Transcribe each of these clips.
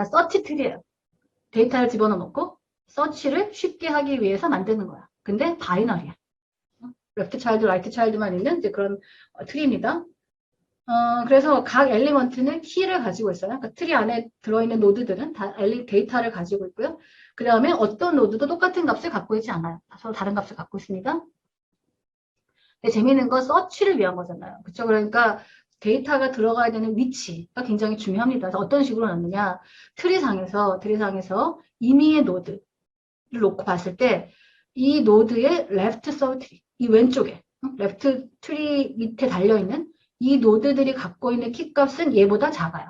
자, 서치 트리예요. 데이터를 집어넣어 놓고 서치를 쉽게 하기 위해서 만드는 거야. 근데 바이너리야. 레프트 차일드, 라이트 차일드만 있는 이제 그런 트리입니다. 그래서 각 엘리먼트는 키를 가지고 있어요. 그러니까 트리 안에 들어있는 노드들은 다 데이터를 가지고 있고요. 그 다음에 어떤 노드도 똑같은 값을 갖고 있지 않아요. 서로 다른 값을 갖고 있습니다. 근데 재미있는 건 서치를 위한 거잖아요. 그렇죠? 그러니까 데이터가 들어가야 되는 위치가 굉장히 중요합니다. 그래서 어떤 식으로 넣느냐. 트리상에서 임의의 노드를 놓고 봤을 때 이 노드의 레프트 서브 트리, 이 왼쪽에 레프트 트리 밑에 달려있는 이 노드들이 갖고 있는 키 값은 얘보다 작아요.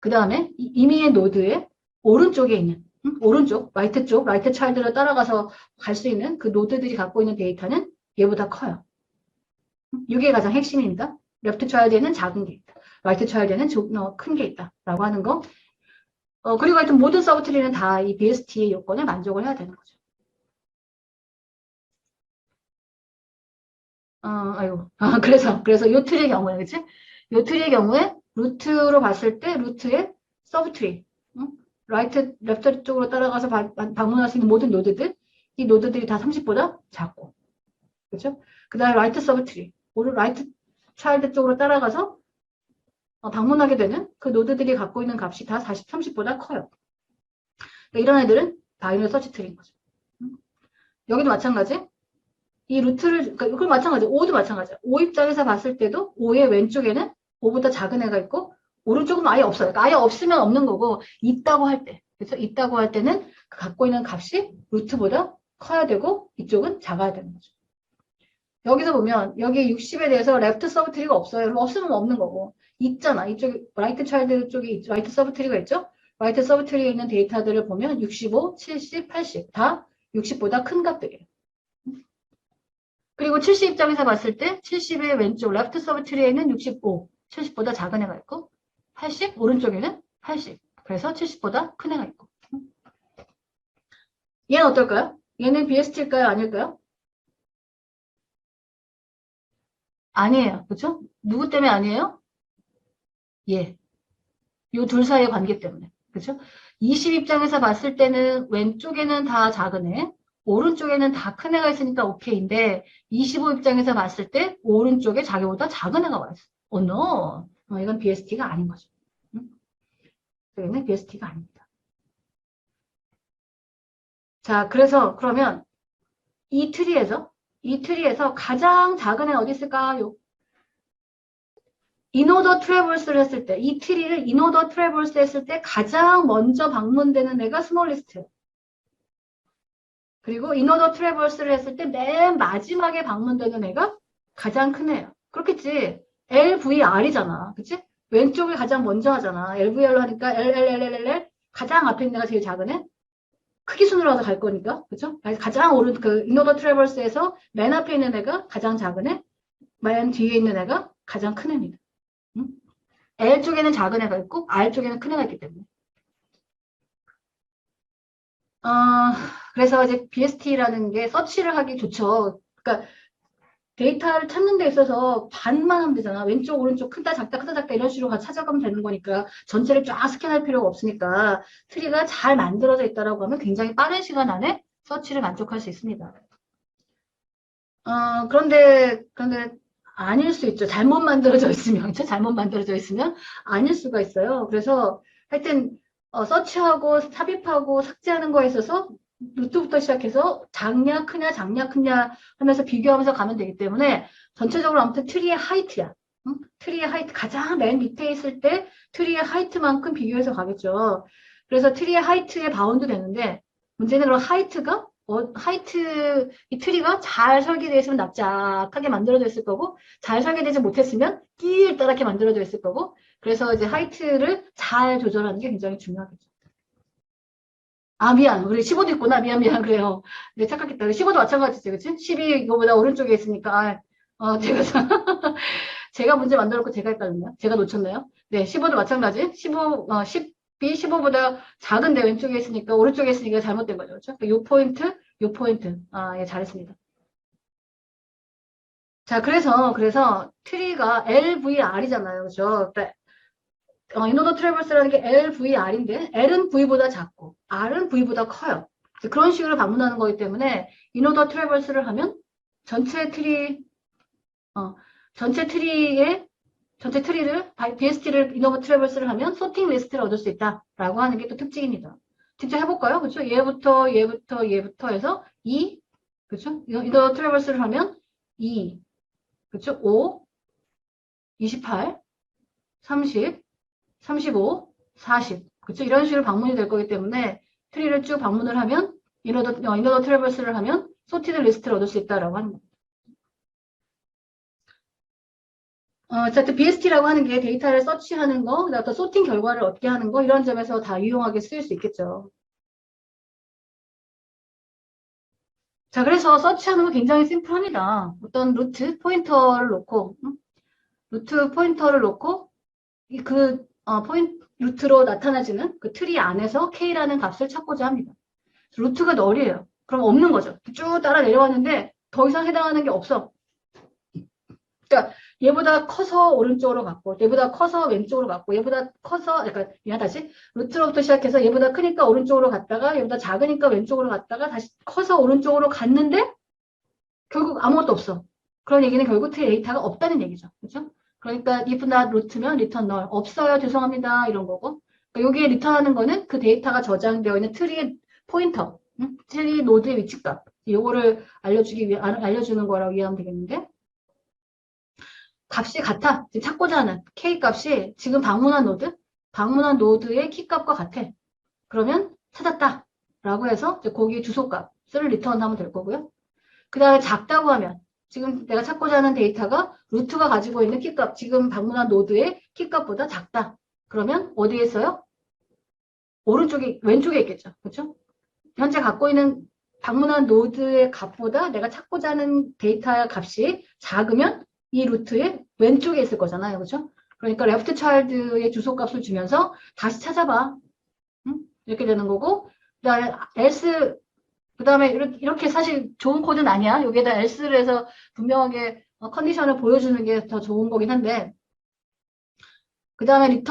그 다음에 임의의 노드의 오른쪽에 있는 오른쪽, 라이트 차일드를 따라가서 갈 수 있는 그 노드들이 갖고 있는 데이터는 얘보다 커요. 이게 가장 핵심입니다. 레프트 차일드에는 작은 게 있다. 라이트 차일드에는 큰 게 있다. 라고 하는 거. 그리고 하여튼 모든 서브트리는 다 이 BST의 요건에 만족을 해야 되는 거죠. 그래서 요 트리의 경우에, 그치? 요 트리의 경우에 루트로 봤을 때 루트의 서브트리, 레프트 쪽으로 따라가서 방문할 수 있는 모든 노드들, 이 노드들이 다 30보다 작고, 그죠? 그 다음에 라이트 서브트리, 라이트 차일드 쪽으로 따라가서 방문하게 되는 그 노드들이 갖고 있는 값이 다 40, 30보다 커요. 그러니까 이런 애들은 바이너리 서치 트리인 거죠. 여기도 마찬가지. 이 루트를, 그러니까 이건 마찬가지. 5도 마찬가지야. 5 입장에서 봤을 때도 5의 왼쪽에는 5보다 작은 애가 있고, 오른쪽은 아예 없어요. 그러니까 아예 없으면 없는 거고, 있다고 할 때. 그래서 있다고 할 때는 갖고 있는 값이 루트보다 커야 되고, 이쪽은 작아야 되는 거죠. 여기서 보면, 여기 60에 대해서 레프트 서브 트리가 없어요. 없으면 없는 거고. 있잖아. 이쪽에, 라이트 차일드 쪽에 라이트 서브 트리가 있죠? 라이트 서브 트리에 있는 데이터들을 보면 65, 70, 80. 다 60보다 큰 값들이에요. 그리고 70 입장에서 봤을 때 70의 왼쪽 레프트 서브 트리에는 65, 70보다 작은 애가 있고 80, 오른쪽에는 80. 그래서 70보다 큰 애가 있고. 얘는 어떨까요? 얘는 BST일까요? 아닐까요? 아니에요. 그렇죠? 누구 때문에 아니에요? 예. 요 둘 사이의 관계 때문에. 그렇죠? 20 입장에서 봤을 때는 왼쪽에는 다 작은 애, 오른쪽에는 다 큰 애가 있으니까 오케이인데 25 입장에서 봤을 때 오른쪽에 자기보다 작은 애가 와 있어. no. 이건 BST가 아닌 거죠. 여기는 BST가 아닙니다. 자, 그러면 이 트리에서 가장 작은 애는 어디 있을까요? 인오더 트래버스를 했을 때, 이 트리를 인오더 트래버스 했을 때 가장 먼저 방문되는 애가 스몰리스트예요. 그리고 인오더 트래버스를 했을 때 맨 마지막에 방문되는 애가 가장 큰 애예요. 그렇겠지. LVR이잖아. 그치? 왼쪽을 가장 먼저 하잖아. LVR로 하니까 LLLLL 가장 앞에 있는 애가 제일 작은 애? 크기 순으로 와서 갈 거니까. 그쵸? 가장 오른 인오더 트래버스에서 맨 앞에 있는 애가 가장 작은 애, 맨 뒤에 있는 애가 가장 큰 애입니다. L 쪽에는 작은 애가 있고 R 쪽에는 큰 애가 있기 때문에. 그래서 이제 BST라는 게 서치를 하기 좋죠. 그러니까 데이터를 찾는 데 있어서 반만 하면 되잖아. 왼쪽, 오른쪽, 크다, 작다, 크다, 작다 이런 식으로 찾아가면 되는 거니까 전체를 쫙 스캔할 필요가 없으니까 트리가 잘 만들어져 있다라고 하면 굉장히 빠른 시간 안에 서치를 만족할 수 있습니다. 그런데 아닐 수 있죠. 잘못 만들어져 있으면, 잘못 만들어져 있으면 아닐 수가 있어요. 그래서 하여튼 서치하고 삽입하고 삭제하는 거에 있어서 루트부터 시작해서 작냐 크냐 작냐 크냐 하면서 비교하면서 가면 되기 때문에 전체적으로 아무튼 트리의 하이트야. 트리의 하이트 가장 맨 밑에 있을 때 트리의 하이트만큼 비교해서 가겠죠. 그래서 트리의 하이트에 바운드 되는데 문제는 그럼 하이트가 이 트리가 잘 설계되어 있으면 납작하게 만들어져 있을 거고, 잘 설계되지 못했으면 끼일따랗게 만들어져 있을 거고, 그래서 이제 하이트를 잘 조절하는 게 굉장히 중요하겠죠. 미안. 우리 15도 있구나. 미안. 그래요. 네, 착각했다. 15도 마찬가지지, 그치? 12 이거보다 오른쪽에 있으니까, 제가 문제 만들었고 제가 헷갈렸나요? 제가 놓쳤나요? 네, 15도 마찬가지. 10B 15보다 작은데 왼쪽에 있으니까, 오른쪽에 있으니까 잘못된 거죠. 그렇죠? 요 포인트. 예, 잘했습니다. 자, 그래서 트리가 LVR이잖아요. 그죠? 그러니까 인오더 트래버스라는 게 LVR인데 L은 V보다 작고 R은 V보다 커요. 그런 식으로 방문하는 거기 때문에 인오더 트래버스를 하면 전체 트리 전체 트리의 전체 트리를 BST를 인오버 트래버스를 하면 소팅 리스트를 얻을 수 있다라고 하는 게 또 특징입니다. 직접 해볼까요? 그렇죠? 얘부터 해서 2, 그렇죠? 인오버 트래버스를 하면 2, 그렇죠? 5, 28, 30, 35, 40, 그렇죠? 이런 식으로 방문이 될 거기 때문에 트리를 쭉 방문을 하면 인오더 트래버스를 하면 소티드 리스트를 얻을 수 있다라고 하는 겁니다. 어쨌든 BST라고 하는 게 데이터를 서치하는 거, 그다음에 또 소팅 결과를 얻게 하는 거, 이런 점에서 다 유용하게 쓰일 수 있겠죠. 자, 그래서 서치하는 거 굉장히 심플합니다. 어떤 루트 포인터를 놓고, 루트 포인터를 놓고, 루트로 나타나지는 그 트리 안에서 K라는 값을 찾고자 합니다. 루트가 널이에요. 그럼 없는 거죠. 쭉 따라 내려왔는데 더 이상 해당하는 게 없어. 그러니까 얘보다 커서 오른쪽으로 갔고 얘보다 커서 왼쪽으로 갔고 얘보다 커서 그러니까 다시 루트로부터 시작해서 얘보다 크니까 오른쪽으로 갔다가 얘보다 작으니까 왼쪽으로 갔다가 다시 커서 오른쪽으로 갔는데 결국 아무것도 없어. 그런 얘기는 결국 데이터가 없다는 얘기죠. 그렇죠? 그러니까 if not root면 return null. 없어요. 죄송합니다. 이런 거고. 그러니까 여기에 리턴하는 거는 그 데이터가 저장되어 있는 트리의 포인터, 트리 노드의 위치값. 요거를 알려주는 거라고 이해하면 되겠는데 값이 같아. 지금 찾고자 하는 K 값이 지금 방문한 노드의 키 값과 같아. 그러면 찾았다. 라고 해서 이제 거기 주소값을 리턴하면 될 거고요. 그 다음에 작다고 하면 지금 내가 찾고자 하는 데이터가 루트가 가지고 있는 키값, 지금 방문한 노드의 키값보다 작다. 그러면 어디에 있어요? 왼쪽에 있겠죠. 그렇죠? 현재 갖고 있는 방문한 노드의 값보다 내가 찾고자 하는 데이터의 값이 작으면 이 루트의 왼쪽에 있을 거잖아요. 그렇죠? 그러니까 레프트 차일드의 주소값을 주면서 다시 찾아봐. 이렇게 되는 거고 그다음에 else 그다음에 이렇게 사실 좋은 코드는 아니야. 여기에다 else를 해서 분명하게 컨디션을 보여주는 게 더 좋은 거긴 한데 그 다음에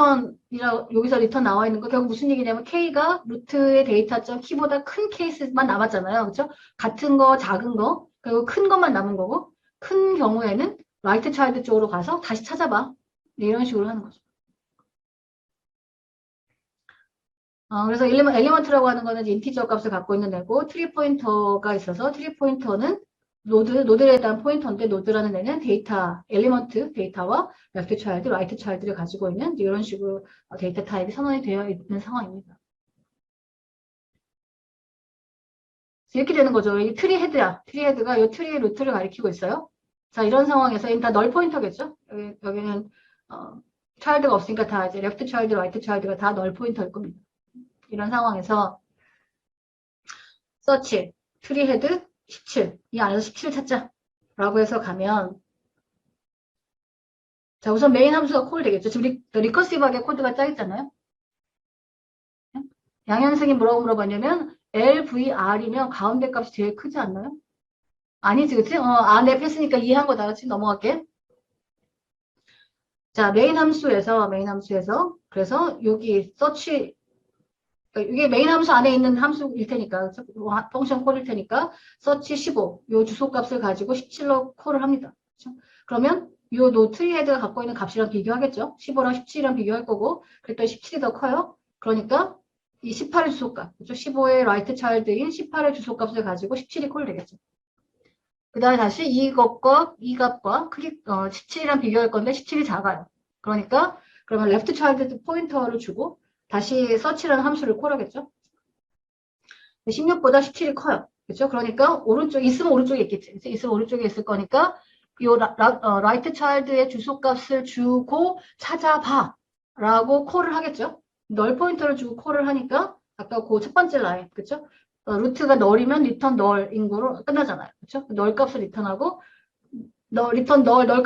여기서 리턴 나와 있는 거 결국 무슨 얘기냐면 K가 루트의 데이터점 키보다 큰 케이스만 남았잖아요. 그렇죠? 같은 거, 작은 거, 그리고 큰 것만 남은 거고 큰 경우에는 라이트 차일드 쪽으로 가서 다시 찾아봐. 네, 이런 식으로 하는 거죠. 그래서 엘리먼트라고 하는 거는 인티저 값을 갖고 있는 애고 트리 포인터가 있어서 트리 포인터는 노드에 대한 포인터인데 노드라는 애는 엘리먼트 데이터와 레프트 차일드, 라이트 차일드를 가지고 있는 이런 식으로 데이터 타입이 선언이 되어 있는 상황입니다. 이렇게 되는 거죠. 이 트리 헤드야. 트리 헤드가 이 트리의 루트를 가리키고 있어요. 자, 이런 상황에서 일단 널 포인터겠죠. 여기는 차일드가 없으니까 다 이제 레프트 차일드, 라이트 차일드가 다 널 포인터일 겁니다. 이런 상황에서 서치, 트리 헤드 17, 이 안에서 17 찾자 라고 해서 가면 자 우선 메인 함수가 콜 되겠죠. 지금 리커시브하게 코드가 짜있잖아요. 양현승이 뭐라고 물어봤냐면 LVR이면 가운데 값이 제일 크지 않나요? 아니지 그치? 네 했으니까 이해한 거 다 같이 넘어갈게. 자 메인 함수에서 그래서 여기 서치 이게 메인 함수 안에 있는 함수일 테니까, 펑션 콜일 테니까, 서치 15, 요 주소값을 가지고 17로 콜을 합니다. 그렇죠? 그러면 요 트리 헤드가 갖고 있는 값이랑 비교하겠죠? 15랑 17이랑 비교할 거고, 그랬더니 17이 더 커요. 그러니까 이 18의 주소값, 그렇죠? 15의 라이트 차일드인 18의 주소값을 가지고 17이 콜 되겠죠. 그 다음에 다시 이 값과 17이랑 비교할 건데 17이 작아요. 그러면 레프트 차일드 포인터를 주고, 다시 서치라는 함수를 콜하겠죠. 16보다 17이 커요. 그렇죠? 그러니까 있으면 오른쪽에 있겠지. 있으면 오른쪽에 있을 거니까 이 라이트 차일드의 주소값을 주고 찾아봐 라고 콜을 하겠죠. 널 포인터를 주고 콜을 하니까 아까 그 첫 번째 라인 그렇죠? 루트가 널이면 리턴 널인 거로 끝나잖아요. 그렇죠? 널 값을 리턴하고 널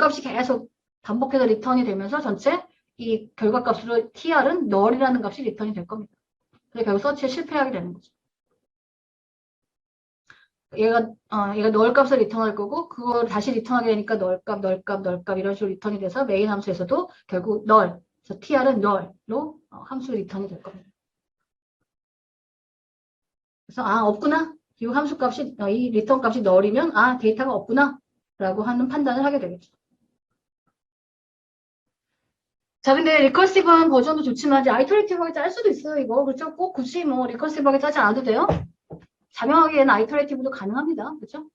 값이 계속 반복해서 리턴이 되면서 전체 이 결과값으로 tr은 널이라는 값이 리턴이 될 겁니다. 그래서 결국 서치에 실패하게 되는 거죠. 얘가 널 값을 리턴할 거고 그걸 다시 리턴하게 되니까 널 값 이런 식으로 리턴이 돼서 메인 함수에서도 결국 널 그래서 tr은 null로 함수 리턴이 될 겁니다. 그래서 없구나. 이 함수 값이 이 리턴 값이 null이면 데이터가 없구나 라고 하는 판단을 하게 되겠죠. 자, 근데 리커시브한 버전도 좋지만 이제 아이터레이티브하게 짤 수도 있어요, 이거. 그렇죠? 꼭 굳이 뭐 리커시브하게 짜지 않아도 돼요. 자명하게는 아이터레이티브도 가능합니다. 그렇죠?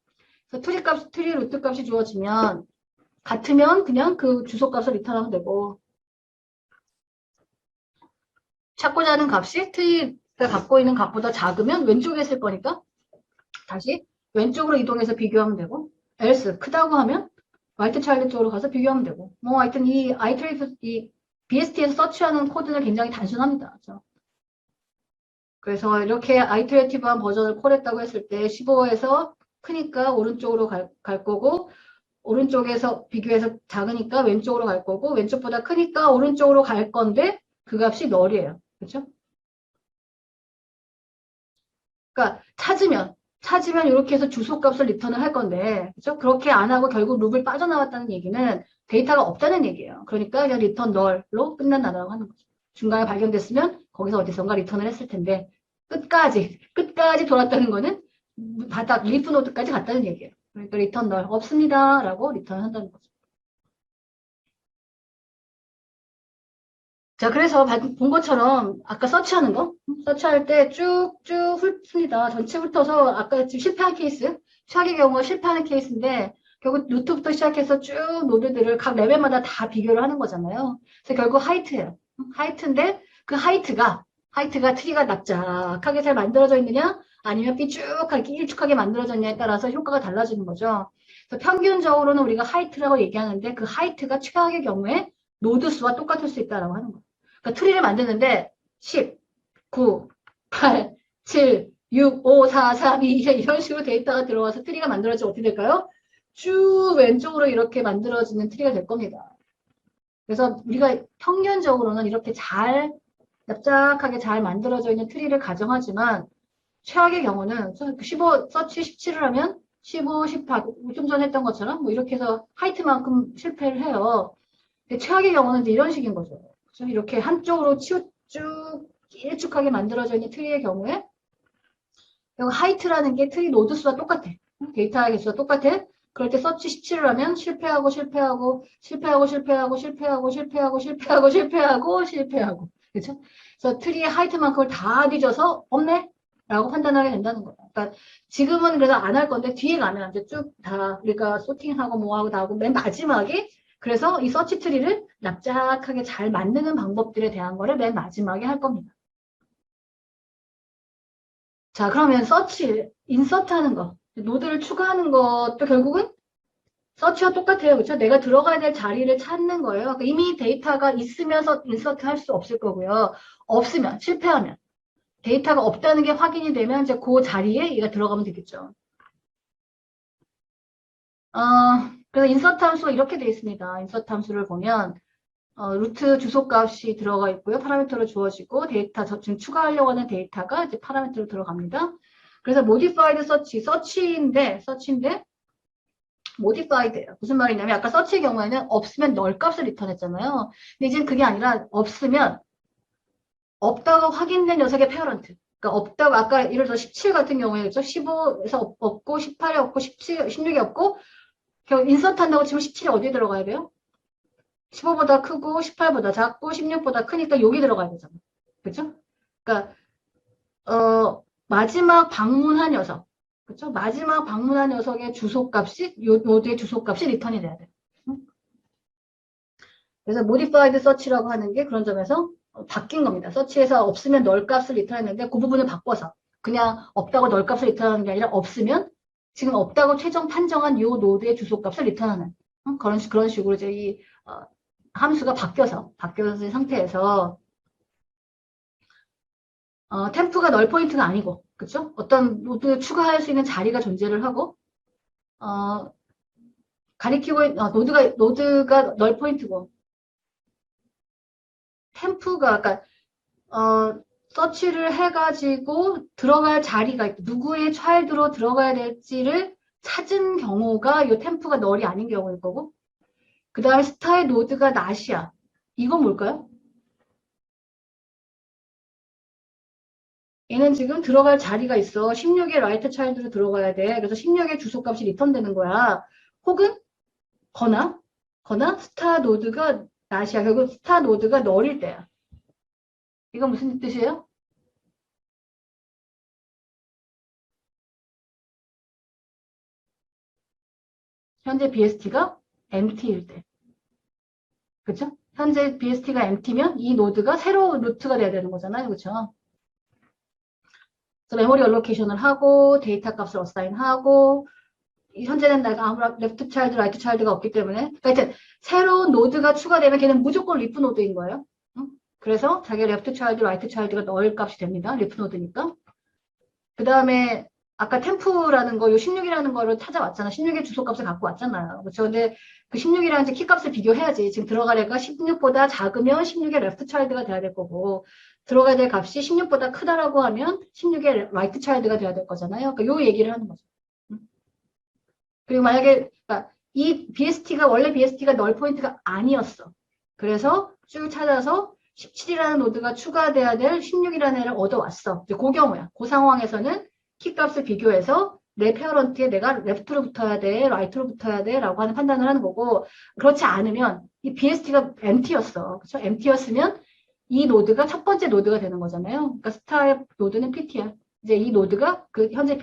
그래서 트리 루트 값이 주어지면 같으면 그냥 그 주소 값을 리턴하면 되고, 찾고자 하는 값이 트리가 갖고 있는 값보다 작으면 왼쪽에 있을 거니까 다시 왼쪽으로 이동해서 비교하면 되고, else 크다고 하면 화이트 차일드 쪽으로 가서 비교하면 되고, 뭐 하여튼 이 아이터레이티브, 이 BST에서 서치하는 코드는 굉장히 단순합니다. 그렇죠? 그래서 이렇게 아이터레이티브한 버전을 콜했다고 했을 때 15에서 크니까 오른쪽으로 갈 거고, 오른쪽에서 비교해서 작으니까 왼쪽으로 갈 거고, 왼쪽보다 크니까 오른쪽으로 갈 건데 그 값이 null이에요. 그렇죠? 그러니까 찾으면 이렇게 해서 주소값을 리턴을 할 건데, 그렇죠? 그렇게 안 하고 결국 룹을 빠져나왔다는 얘기는 데이터가 없다는 얘기예요. 그러니까 그냥 리턴 null로 끝난다라고 하는 거죠. 중간에 발견됐으면 거기서 어디선가 리턴을 했을 텐데 끝까지 돌았다는 거는 바닥 리프 노드까지 갔다는 얘기예요. 그러니까 리턴 null 없습니다라고 리턴을 한다는 거죠. 자, 그래서 본 것처럼 아까 서치하는 거, 서치할 때 쭉쭉 훑습니다. 전체 훑어서 아까 지금 실패한 케이스, 최악의 경우 실패하는 케이스인데 결국 루트부터 시작해서 쭉 노드들을 각 레벨마다 다 비교를 하는 거잖아요. 그래서 결국 하이트예요. 하이트인데 그 하이트가 트리가 납작하게 잘 만들어져 있느냐 아니면 삐쭉하게 일축하게 만들어졌냐에 따라서 효과가 달라지는 거죠. 그래서 평균적으로는 우리가 하이트라고 얘기하는데 그 하이트가 최악의 경우에 노드 수와 똑같을 수 있다라고 하는 거예요. 그러니까 트리를 만드는데 10, 9, 8, 7, 6, 5, 4, 3, 2 이런 식으로 데이터가 들어와서 트리가 만들어지면 어떻게 될까요? 쭉 왼쪽으로 이렇게 만들어지는 트리가 될 겁니다. 그래서 우리가 평균적으로는 이렇게 납작하게 잘 만들어져 있는 트리를 가정하지만 최악의 경우는 15, 서치 17을 하면 15, 18, 좀 전에 했던 것처럼 뭐 이렇게 해서 하이트만큼 실패를 해요. 근데 최악의 경우는 이제 이런 식인 거죠. 그렇죠? 이렇게 한쪽으로 쭉 길쭉하게 만들어져 있는 트리의 경우에 하이트라는 게 트리 노드 수와 똑같아. 데이터 개수와 똑같아. 그럴 때 서치 17을 하면 실패하고 그렇죠? 그래서 트리의 하이트만큼을 다 뒤져서 없네? 라고 판단하게 된다는 거예요. 그러니까 지금은 그래서 안 할 건데 뒤에 가면 이제 쭉 다 우리가 소팅하고 뭐하고 다 하고 맨 마지막에 그래서 이 서치 트리를 납작하게 잘 만드는 방법들에 대한 거를 맨 마지막에 할 겁니다. 자, 그러면 서치, 인서트 하는 거, 노드를 추가하는 것도 결국은 서치와 똑같아요. 그렇죠? 내가 들어가야 될 자리를 찾는 거예요. 그러니까 이미 데이터가 있으면서 인서트 할 수 없을 거고요. 없으면, 실패하면. 데이터가 없다는 게 확인이 되면 이제 그 자리에 얘가 들어가면 되겠죠. 그래서 인서트 함수가 이렇게 되어 있습니다. 인서트 함수를 보면 루트 주소 값이 들어가 있고요. 파라미터로 주어지고 데이터 지금 추가하려고 하는 데이터가 이제 파라미터로 들어갑니다. 그래서 modified 서치인데 modified예요. 무슨 말이냐면 아까 서치의 경우에는 없으면 null 값을 리턴했잖아요. 근데 이제 그게 아니라 없으면 없다고 확인된 녀석의 페어런트. 그러니까 없다고 아까 예를 들어 17 같은 경우에 그렇죠? 15에서 없고 18이 없고 17, 16이 없고 결국 인서트 한다고 치면 17이 어디에 들어가야 돼요? 15보다 크고 18보다 작고 16보다 크니까 여기 들어가야 되잖아. 그렇죠? 그러니까 마지막 방문한 녀석. 그렇죠? 마지막 방문한 녀석의 주소값이 요 노드의 주소값이 리턴이 돼야 돼. 그래서 modified search라고 하는 게 그런 점에서 바뀐 겁니다. 서치에서 없으면 null 값을 리턴했는데 그 부분을 바꿔서 그냥 없다고 null 값을 리턴하는 게 아니라 없으면 지금 없다고 최종 판정한 요 노드의 주소값을 리턴하는 그런 식으로 이제 이 함수가 바뀌어진 상태에서 템프가 null 포인트가 아니고 그렇죠? 어떤 노드 추가할 수 있는 자리가 존재를 하고 가리키고 노드가 null 포인트고 템프가 그러니까 서치를 해가지고 들어갈 자리가 있고 누구의 차일드로 들어가야 될지를 찾은 경우가 이 템프가 null이 아닌 경우일 거고 그 다음에 스타의 노드가 낫이야. 이건 뭘까요? 얘는 지금 들어갈 자리가 있어. 16의 라이트 차일드로 들어가야 돼. 그래서 16의 주소값이 리턴되는 거야. 혹은 거나 스타 노드가 낫이야. 결국 스타 노드가 널일 때야. 이거 무슨 뜻이에요? 현재 BST가 empty일 때. 그쵸? 현재 BST가 empty면 이 노드가 새로 루트가 돼야 되는 거잖아요. 그쵸? 그래서 메모리 얼로케이션을 하고 데이터 값을 어사인하고 현재는 내가 아무런 레프트 차일드, 라이트 차일드가 없기 때문에 그러니까 하여튼 새로운 노드가 추가되면 걔는 무조건 리프 노드인 거예요. 응? 그래서 자기가 레프트 차일드, 라이트 차일드가 넣을 값이 됩니다. 리프 노드니까. 그 다음에 아까 템프라는 거, 요 16이라는 거를 찾아왔잖아. 16의 주소값을 갖고 왔잖아요. 그렇죠? 근데 그 16이랑 이제 키값을 비교해야지. 지금 들어갈 애가 16보다 작으면 16의 레프트 차일드가 돼야 될 거고, 들어가야 될 값이 16보다 크다라고 하면 16의 라이트 차일드가 돼야 될 거잖아요. 그러니까 요 얘기를 하는 거죠. 그리고 만약에, 그러니까 이 BST가, 원래 BST가 널 포인트가 아니었어. 그래서 쭉 찾아서 17이라는 노드가 추가돼야 될 16이라는 애를 얻어왔어. 이제 그 경우야. 그 상황에서는 키값을 비교해서 내 페어런트에 내가 레프트로 붙어야 돼, 라이트로 붙어야 돼, 라고 하는 판단을 하는 거고, 그렇지 않으면 이 BST가 empty였어. 그쵸? empty였으면 이 노드가 첫 번째 노드가 되는 거잖아요. 그러니까 스타의 노드는 PT야. 이제 이 노드가 그 현재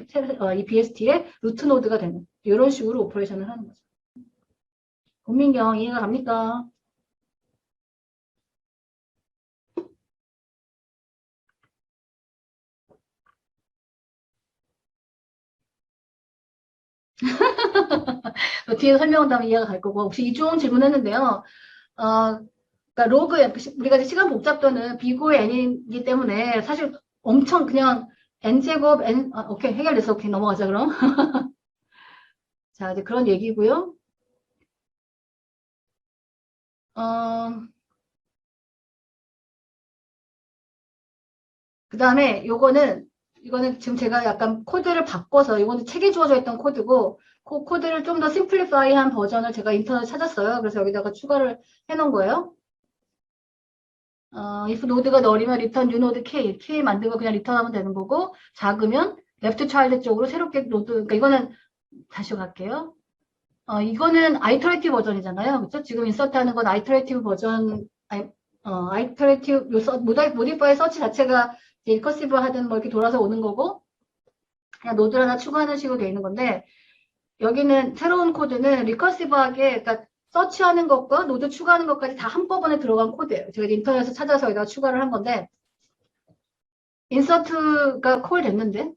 이 BST의 루트 노드가 되는 이런 식으로 오퍼레이션을 하는 거죠. 국민경 이해가 갑니까? 뒤에 설명한다면 이해가 갈 거고 혹시 이종 질문했는데요. 그러니까 로그 우리가 이제 시간 복잡도는 비고의 n이기 때문에 사실 엄청 그냥 n제곱 n 오케이 해결됐어. 오케이 넘어가자 그럼. 자 이제 그런 얘기고요. 어, 그 다음에 이거는 지금 제가 약간 코드를 바꿔서 이거는 책에 주어져 있던 코드고 그 코드를 좀 더 심플리파이한 버전을 제가 인터넷 찾았어요. 그래서 여기다가 추가를 해놓은 거예요. if 노드가 널이면 return new node k 만든 거 그냥 리턴하면 되는 거고 작으면 left child 쪽으로 새롭게 노드 그러니까 이거는 다시 갈게요. 이거는 아이터레이티브 버전이잖아요. 그렇죠? 지금 인서트하는 건 아이터레이티브 버전 아이터레이티브 모디파이 서치 자체가 리커시브 하든 뭐 이렇게 돌아서 오는 거고 그냥 노드 하나 추가하는 식으로 되어 있는 건데 여기는 새로운 코드는 리커시브하게 그러니까 서치하는 것과 노드 추가하는 것까지 다 한꺼번에 들어간 코드예요. 제가 인터넷에서 찾아서 여기다 추가를 한 건데 인서트가 콜 됐는데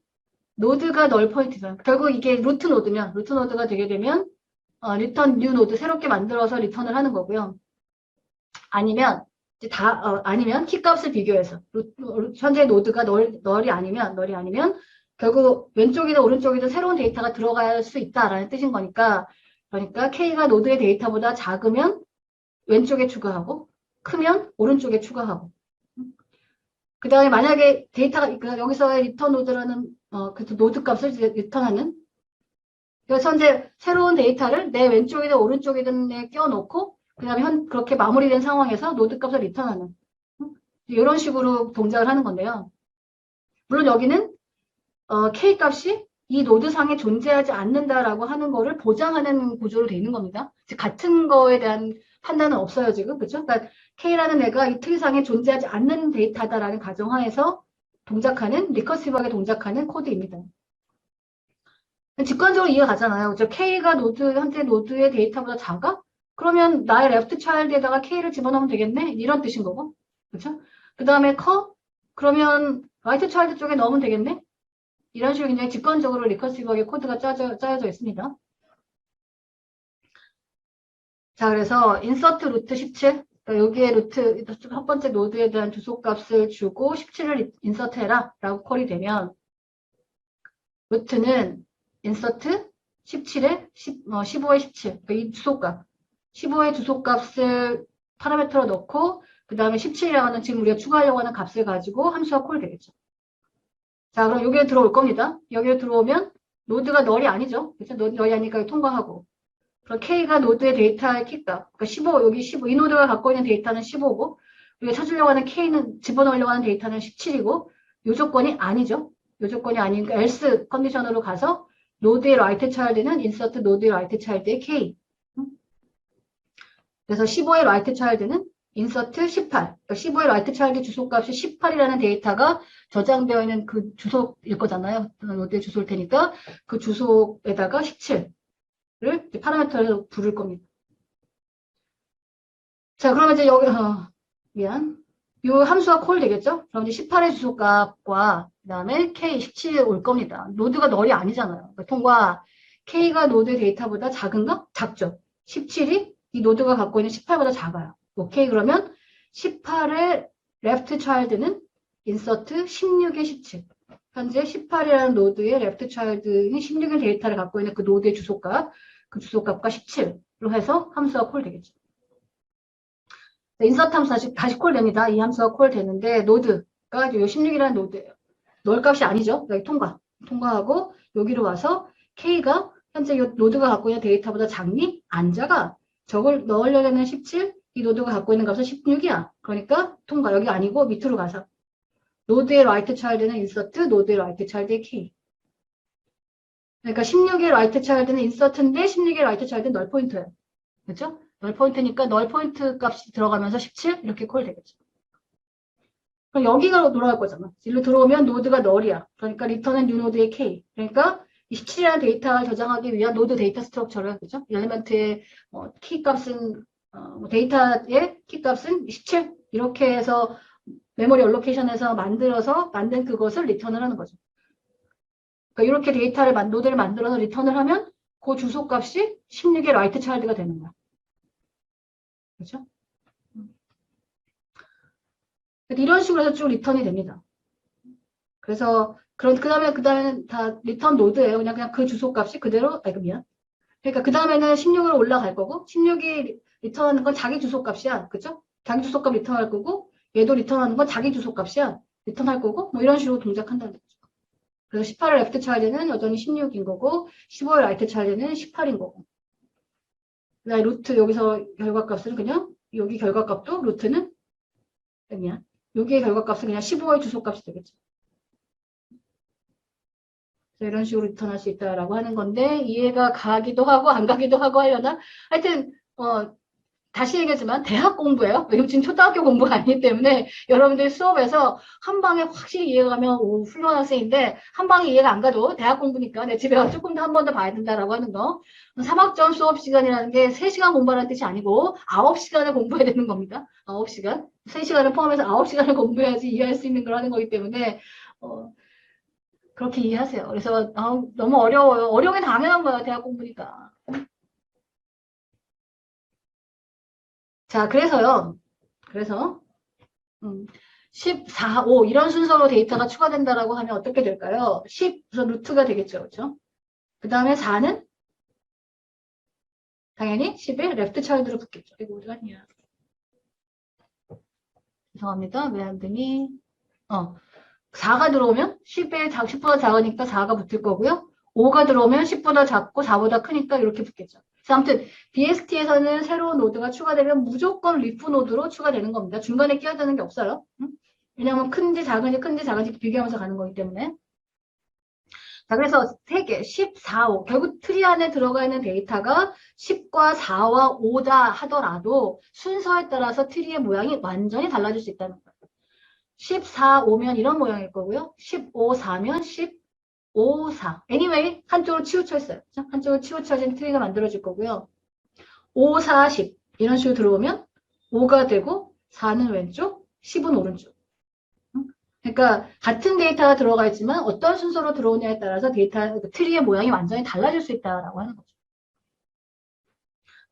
노드가 널 포인트잖아요. 결국 이게 루트 노드가 되게 되면 리턴 뉴 노드 새롭게 만들어서 리턴을 하는 거고요. 아니면 이제 아니면 키 값을 비교해서 현재 노드가 널이 아니면 결국 왼쪽이든 오른쪽이든 새로운 데이터가 들어갈 수 있다라는 뜻인 거니까 그러니까 K가 노드의 데이터보다 작으면 왼쪽에 추가하고 크면 오른쪽에 추가하고 그 다음에 만약에 데이터가 그러니까 여기서의 리턴 노드라는 그 노드 값을 리턴하는 그래서 현재 새로운 데이터를 내 왼쪽이든 오른쪽이든 껴놓고 그 다음에 그렇게 마무리된 상황에서 노드 값을 리턴하는 이런 식으로 동작을 하는 건데요. 물론 여기는 K 값이 이 노드상에 존재하지 않는다라고 하는 거를 보장하는 구조로 되어 있는 겁니다. 즉 같은 거에 대한 판단은 없어요 지금 그렇죠? 그러니까 K라는 애가 이 트리상에 존재하지 않는 데이터다라는 가정하에서 동작하는 리커시브하게 동작하는 코드입니다. 직관적으로 이해가 가잖아요. 그렇죠? K가 현재 노드의 데이터보다 작아? 그러면 나의 레프트 차일드에다가 K를 집어넣으면 되겠네? 이런 뜻인 거고. 그렇죠? 그 다음에 커? 그러면 라이트 차일드 쪽에 넣으면 되겠네? 이런 식으로 굉장히 직관적으로 리커시브하게 코드가 짜여져 있습니다. 자, 그래서 인서트 루트 17. 그러니까 여기에 루트 첫 번째 노드에 대한 주소값을 주고 17을 인서트해라 라고 콜이 되면 루트는 인서트 17에 15에 17. 그러니까 이 주소값. 15의 주소값을 파라미터로 넣고 그 다음에 17이라고 하는 지금 우리가 추가하려고 하는 값을 가지고 함수가 콜 되겠죠. 자, 그럼 여기에 들어올 겁니다. 여기에 들어오면 노드가 널이 아니죠. 그렇죠? 널이 아니니까 통과하고. 그럼 K가 노드의 데이터의 키값. 그러니까 15, 여기 15. 이 노드가 갖고 있는 데이터는 15고, 우리가 찾으려고 하는 K는, 집어넣으려고 하는 데이터는 17이고, 요 조건이 아니죠. 요 조건이 아니니까 else 컨디션으로 가서 노드의 right child는 insert 노드의 right child의 k. 그래서 15의 right child는 insert 18. 15의 right child 주소값이 18이라는 데이터가 저장되어 있는 그 주소일 거잖아요. 노드의 주소일 테니까 그 주소에다가 17을 파라미터로 부를 겁니다. 자, 그러면 이제 여기, 미안. 요 함수가 콜 되겠죠? 그럼 이제 18의 주소값과 그 다음에 K 17이 올 겁니다. 노드가 널이 아니잖아요. 통과 K가 노드 데이터보다 작은가? 작죠. 17이 이 노드가 갖고 있는 18보다 작아요. 오케이. 그러면 18의 left child는 insert 16의 17. 현재 18이라는 노드의 left child는 16의 데이터를 갖고 있는 그 노드의 주소값, 그 주소값과 17로 해서 함수가 콜 되겠죠. 인서트 함수 다시 콜 됩니다. 이 함수가 콜 되는데, 노드가 요 16이라는 노드예요. 넣을 값이 아니죠. 여기 통과하고, 여기로 와서 K가 현재 이 노드가 갖고 있는 데이터보다 작니? 안 작아. 저걸 넣으려면 17, 이 노드가 갖고 있는 값은 16이야. 그러니까 통과. 여기 아니고 밑으로 가서. 노드의 right child는 insert, 노드의 right child의 K. 그러니까 16의 right child는 insert인데 16의 right child는 널 포인트예요. 그렇죠? 널 포인트니까 널 포인트 값이 들어가면서 17 이렇게 콜 되겠죠. 그럼 여기가 돌아갈 거잖아. 일로 들어오면 노드가 널이야. 그러니까 리턴은 뉴 노드의 K. 그러니까 이 17이라는 데이터를 저장하기 위한 노드 데이터 스트럭처를 그죠? 엘리먼트의 키 값은 데이터의 키 값은 17 이렇게 해서 메모리 얼로케이션에서 만든 그것을 리턴을 하는 거죠. 그러니까 이렇게 데이터를 노드를 만들어서 리턴을 하면 그 주소 값이 16의 라이트 차일드가 되는 거야. 그렇죠? 이런 식으로 해서 쭉 리턴이 됩니다. 그래서 그 다음에는 다 리턴 노드예요. 그냥 그 주소 값이 그대로 미안. 그러니까 그 다음에는 16으로 올라갈 거고 16이 리턴하는 건 자기 주소 값이야. 그죠? 자기 주소 값 리턴할 거고 얘도 리턴하는 건 자기 주소 값이야. 리턴할 거고 뭐 이런 식으로 동작한다는 거죠. 그래서 18의 레프트 차일드는 여전히 16인 거고 15의 라이트 차일드는 18인 거고. 그다음에 루트 여기서 결과값은 그냥 여기 결과값도 루트는 미안. 여기의 결과값은 그냥 15의 주소값이 되겠죠. 이런 식으로 리턴할 수 있다라고 하는 건데 이해가 가기도 하고 안 가기도 하고 하려나? 하여튼 다시 얘기하지만 대학 공부예요. 왜냐면 지금 초등학교 공부가 아니기 때문에 여러분들 수업에서 한 방에 확실히 이해가 가면 훌륭한 학생인데 한 방에 이해가 안 가도 대학 공부니까 내 집에 가서 조금 더 한 번 더 봐야 된다라고 하는 거. 3학점 수업 시간이라는 게 3시간 공부하라는 뜻이 아니고 9시간을 공부해야 되는 겁니다. 9시간. 3시간을 포함해서 9시간을 공부해야지 이해할 수 있는 걸 하는 거기 때문에 그렇게 이해하세요. 그래서 너무 어려워요. 어려운 게 당연한 거예요. 대학 공부니까. 자, 그래서 14, 5 이런 순서로 데이터가 추가된다라고 하면 어떻게 될까요? 10 우선 루트가 되겠죠. 그렇죠? 그 다음에 4는 당연히 10에 레프트 차일드로 붙겠죠. 이거 어디 갔냐? 죄송합니다. 왜 안 되니? 4가 들어오면 10보다 작으니까 4가 붙을 거고요. 5가 들어오면 10보다 작고 4보다 크니까 이렇게 붙겠죠. 그래서 아무튼 BST에서는 새로운 노드가 추가되면 무조건 리프 노드로 추가되는 겁니다. 중간에 끼어드는 게 없어요. 왜냐하면 큰지 작은지 비교하면서 가는 거기 때문에. 자, 그래서 3개, 10, 4, 5. 결국 트리 안에 들어가 있는 데이터가 10과 4와 5다 하더라도 순서에 따라서 트리의 모양이 완전히 달라질 수 있다는 거예요. 14, 5면 이런 모양일 거고요. 15, 4면 15, 4. Anyway, 한쪽으로 치우쳐 있어요. 한쪽으로 치우쳐진 트리가 만들어질 거고요. 5, 4, 10. 이런 식으로 들어오면 5가 되고 4는 왼쪽, 10은 오른쪽. 그러니까 같은 데이터가 들어가 있지만 어떤 순서로 들어오냐에 따라서 트리의 모양이 완전히 달라질 수 있다라고 하는 거죠.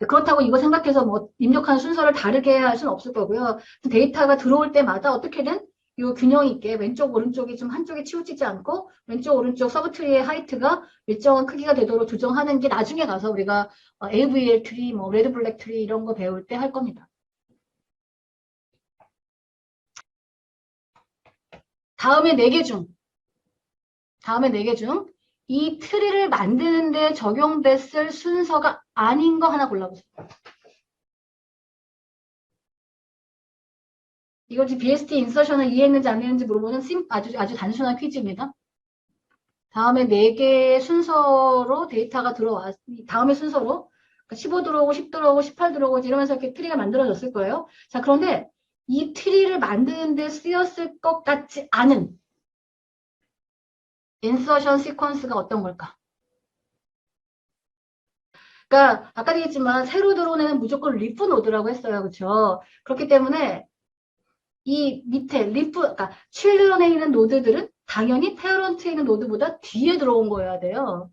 그렇다고 이거 생각해서 뭐 입력한 순서를 다르게 할 수는 없을 거고요. 데이터가 들어올 때마다 어떻게든 이 균형 있게 왼쪽 오른쪽이 좀 한쪽에 치우치지 않고 왼쪽 오른쪽 서브트리의 하이트가 일정한 크기가 되도록 조정하는 게 나중에 가서 우리가 AVL 트리, 뭐 레드 블랙 트리 이런 거 배울 때 할 겁니다. 다음에 4개 중 이 트리를 만드는데 적용됐을 순서가 아닌 거 하나 골라보세요. 이거 지금 BST 인서션을 이해했는지 안 이해했는지 물어보는 아주 단순한 퀴즈입니다. 다음에 4개의 순서로 데이터가 들어왔, 다음에 순서로 15 들어오고 10 들어오고 18 들어오고 이러면서 이렇게 트리가 만들어졌을 거예요. 자, 그런데 이 트리를 만드는 데 쓰였을 것 같지 않은 인서션 시퀀스가 어떤 걸까? 그러니까 아까 얘기했지만 새로 들어온 애는 무조건 리프 노드라고 했어요. 그렇죠? 그렇기 때문에 이 밑에 리프, 그러니까 칠드런에 있는 노드들은 당연히 페어런트에 있는 노드보다 뒤에 들어온 거여야 돼요.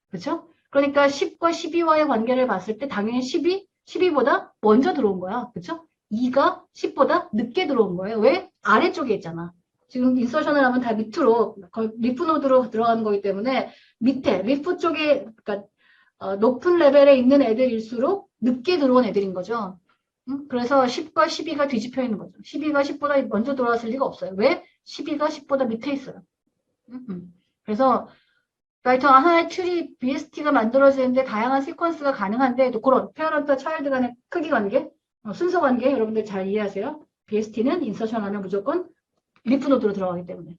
그렇죠? 그러니까 10과 12와의 관계를 봤을 때 당연히 12보다 먼저 들어온 거야. 그렇죠? 2가 10보다 늦게 들어온 거예요. 왜? 아래쪽에 있잖아. 지금 인서션을 하면 다 밑으로, 리프 노드로 들어가는 거기 때문에 밑에, 리프 쪽에, 그러니까 높은 레벨에 있는 애들일수록 늦게 들어온 애들인 거죠. 그래서 10과 12가 뒤집혀 있는 거죠. 12가 10보다 먼저 들어왔을 리가 없어요. 왜? 12가 10보다 밑에 있어요. 그래서 라이터 하나의 트리 BST가 만들어지는데 다양한 시퀀스가 가능한데 또 그런 페어런트와 차일드 간의 크기 관계, 순서 관계 여러분들 잘 이해하세요. BST는 인서션 하면 무조건 리프 노드로 들어가기 때문에.